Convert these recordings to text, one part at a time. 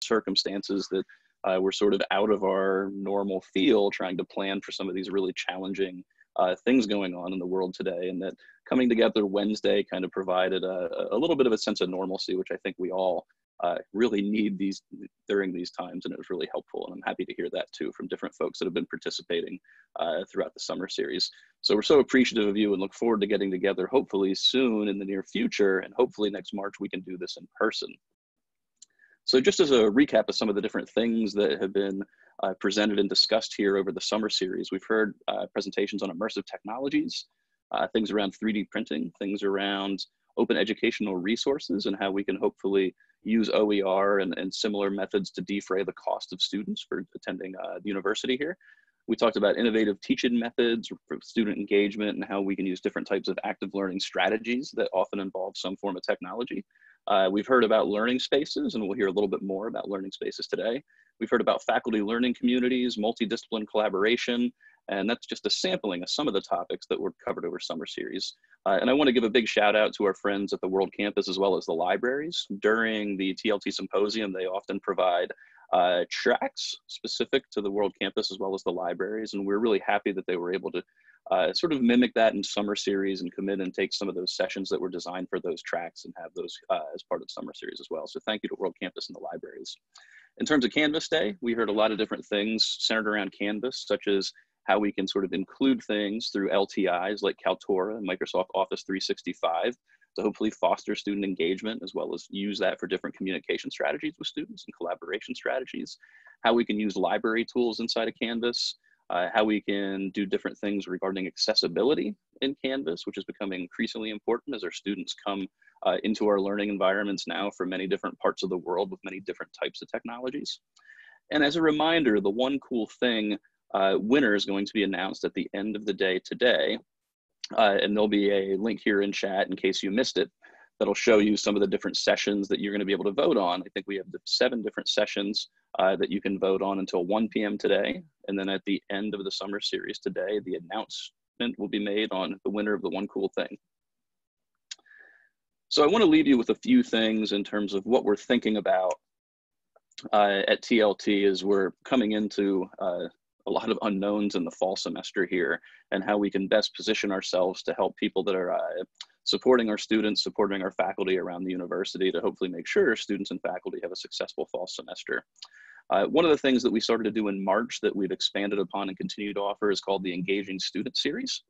circumstances that we're sort of out of our normal field, trying to plan for some of these really challenging things going on in the world today, and that coming together Wednesday kind of provided a little bit of a sense of normalcy, which I think we all really need during these times, and it was really helpful. And I'm happy to hear that too from different folks that have been participating throughout the summer series. So we're so appreciative of you and look forward to getting together hopefully soon in the near future, and hopefully next March we can do this in person. So just as a recap of some of the different things that have been presented and discussed here over the summer series, we've heard presentations on immersive technologies, things around 3D printing, things around open educational resources and how we can hopefully use OER and similar methods to defray the cost of students for attending the university here. We talked about innovative teaching methods for student engagement and how we can use different types of active learning strategies that often involve some form of technology. We've heard about learning spaces, and we'll hear a little bit more about learning spaces today. We've heard about faculty learning communities, multidiscipline collaboration, and that's just a sampling of some of the topics that were covered over summer series. And I want to give a big shout out to our friends at the World Campus as well as the libraries. During the TLT Symposium, they often provide tracks specific to the World Campus as well as the libraries, and we're really happy that they were able to sort of mimic that in summer series and commit and take some of those sessions that were designed for those tracks and have those as part of summer series as well. So thank you to World Campus and the libraries. In terms of Canvas Day, we heard a lot of different things centered around Canvas, such as how we can sort of include things through LTIs like Kaltura and Microsoft Office 365 to hopefully foster student engagement, as well as use that for different communication strategies with students and collaboration strategies, how we can use library tools inside of Canvas, how we can do different things regarding accessibility in Canvas, which is becoming increasingly important as our students come into our learning environments now from many different parts of the world with many different types of technologies. And as a reminder, the one cool thing winner is going to be announced at the end of the day today. And there'll be a link here in chat in case you missed it, that'll show you some of the different sessions that you're going to be able to vote on. I think we have 7 different sessions that you can vote on until 1 p.m. today. And then at the end of the summer series today, the announcement will be made on the winner of the one cool thing. So I want to leave you with a few things in terms of what we're thinking about at TLT as we're coming into a lot of unknowns in the fall semester here, and how we can best position ourselves to help people that are supporting our students, supporting our faculty around the university to hopefully make sure students and faculty have a successful fall semester. One of the things that we started to do in March that we've expanded upon and continue to offer is called the Engaging Student Series.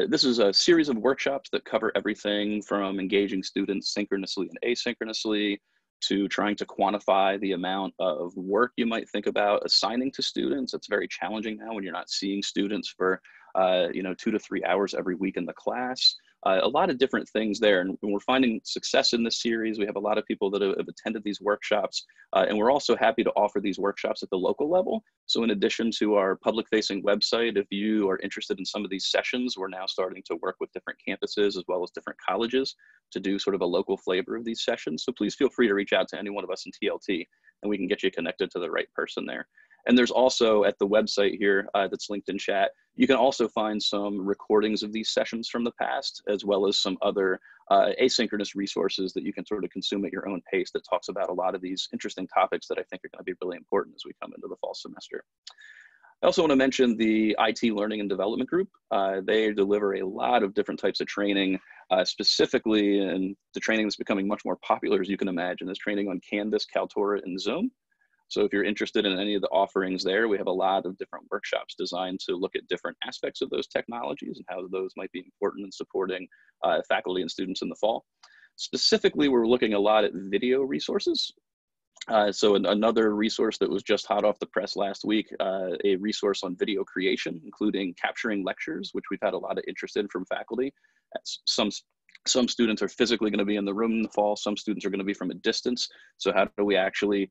This is a series of workshops that cover everything from engaging students synchronously and asynchronously, to trying to quantify the amount of work you might think about assigning to students. It's very challenging now when you're not seeing students for 2 to 3 hours every week in the class. A lot of different things there, and we're finding success in this series. We have a lot of people that have attended these workshops, and we're also happy to offer these workshops at the local level. So in addition to our public-facing website, if you are interested in some of these sessions, we're now starting to work with different campuses as well as different colleges to do sort of a local flavor of these sessions. So please feel free to reach out to any one of us in TLT, and we can get you connected to the right person there. And there's also at the website here that's linked in chat, you can also find some recordings of these sessions from the past, as well as some other asynchronous resources that you can sort of consume at your own pace that talks about a lot of these interesting topics that I think are going to be really important as we come into the fall semester. I also want to mention the IT Learning and Development Group. They deliver a lot of different types of training, specifically, and the training that's becoming much more popular, as you can imagine, is training on Canvas, Kaltura, and Zoom. So if you're interested in any of the offerings there, we have a lot of different workshops designed to look at different aspects of those technologies and how those might be important in supporting faculty and students in the fall. Specifically, we're looking a lot at video resources. So another resource that was just hot off the press last week, a resource on video creation, including capturing lectures, which we've had a lot of interest in from faculty. Some students are physically going to be in the room in the fall. Some students are going to be from a distance. So how do we actually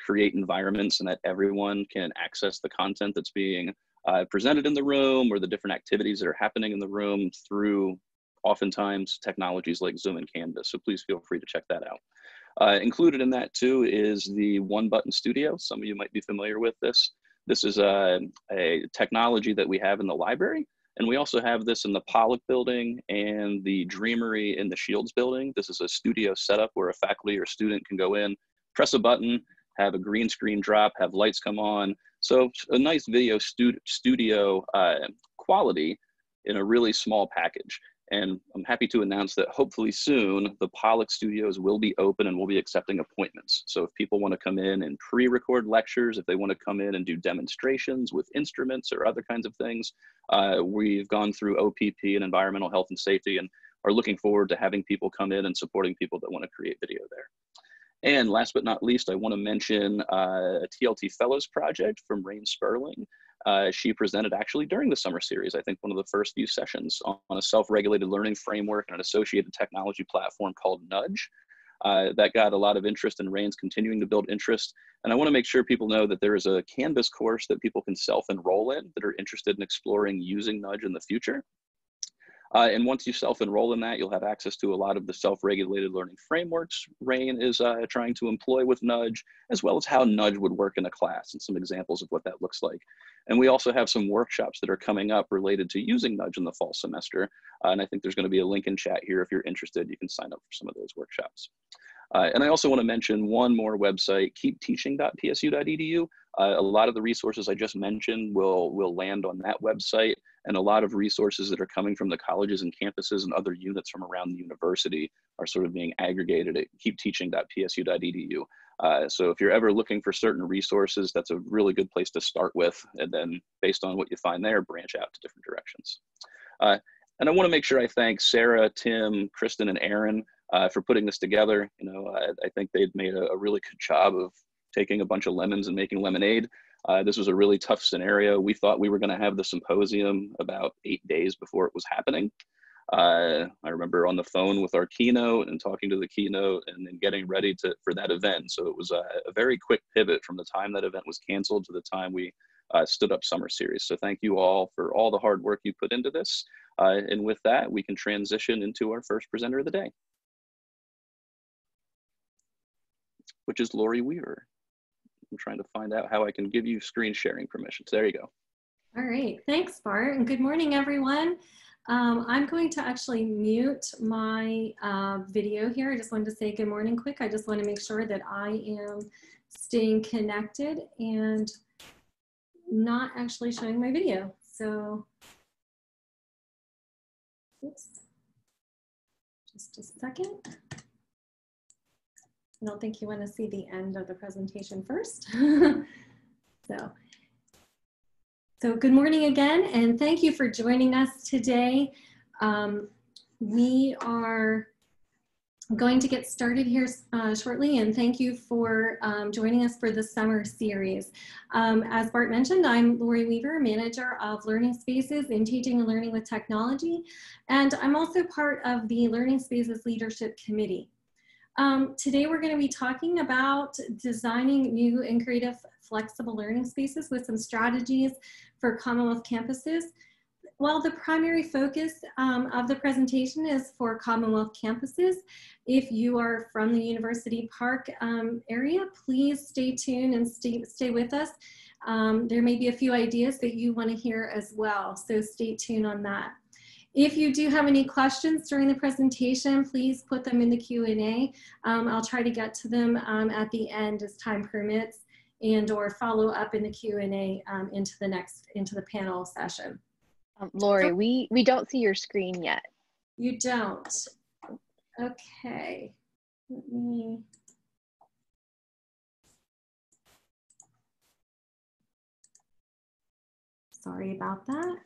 create environments and that everyone can access the content that's being presented in the room, or the different activities that are happening in the room through oftentimes technologies like Zoom and Canvas. So please feel free to check that out. Included in that too is the One Button Studio. Some of you might be familiar with this. This is a technology that we have in the library. And we also have this in the Pollock building and the Dreamery in the Shields building. This is a studio setup where a faculty or student can go in, press a button, have a green screen drop, have lights come on. So a nice video studio quality in a really small package. And I'm happy to announce that hopefully soon, the Pollock studios will be open and we'll be accepting appointments. So if people want to come in and pre-record lectures, if they want to come in and do demonstrations with instruments or other kinds of things, we've gone through OPP and environmental health and safety and are looking forward to having people come in and supporting people that want to create video there. And last but not least, I want to mention a TLT Fellows project from Rain Sperling. She presented actually during the summer series, I think one of the first few sessions on a self-regulated learning framework and an associated technology platform called Nudge. That got a lot of interest, and Rain's continuing to build interest. And I want to make sure people know that there is a Canvas course that people can self-enroll in that are interested in exploring using Nudge in the future. And once you self-enroll in that, you'll have access to a lot of the self-regulated learning frameworks Rain is trying to employ with Nudge, as well as how Nudge would work in a class and some examples of what that looks like. And we also have some workshops that are coming up related to using Nudge in the fall semester. And I think there's going to be a link in chat here. If you're interested, you can sign up for some of those workshops. And I also want to mention one more website, keepteaching.psu.edu. A lot of the resources I just mentioned will land on that website, and a lot of resources that are coming from the colleges and campuses and other units from around the university are sort of being aggregated at keepteaching.psu.edu. So if you're ever looking for certain resources, that's a really good place to start with, and then based on what you find there, branch out to different directions. And I want to make sure I thank Sarah, Tim, Kristen, and Aaron for putting this together. You know, I think they'd made a really good job of taking a bunch of lemons and making lemonade. This was a really tough scenario. We thought we were going to have the symposium about 8 days before it was happening. I remember on the phone with our keynote and talking to the keynote and then getting ready for that event. So it was a very quick pivot from the time that event was canceled to the time we stood up summer series. So thank you all for all the hard work you put into this. And with that, we can transition into our first presenter of the day, which is Lori Weaver. I'm trying to find out how I can give you screen sharing permissions. There you go. All right, thanks, Bart, and good morning, everyone. I'm going to actually mute my video here. I just wanted to say good morning quick. I just want to make sure that I am staying connected and not actually showing my video. So, oops, just a second. I don't think you want to see the end of the presentation first. So good morning again, and thank you for joining us today. We are going to get started here shortly, and thank you for joining us for the summer series. As Bart mentioned, I'm Lori Weaver, Manager of Learning Spaces in Teaching and Learning with Technology, and I'm also part of the Learning Spaces Leadership Committee. Today we're going to be talking about designing new and creative flexible learning spaces with some strategies for Commonwealth campuses. While the primary focus of the presentation is for Commonwealth campuses, if you are from the University Park area, please stay tuned and stay with us. There may be a few ideas that you want to hear as well, so stay tuned on that. If you do have any questions during the presentation, please put them in the Q&A. I'll try to get to them at the end as time permits, and or follow up in the Q&A into the panel session. Lori, we don't see your screen yet. You don't? Okay. Let me... Sorry about that.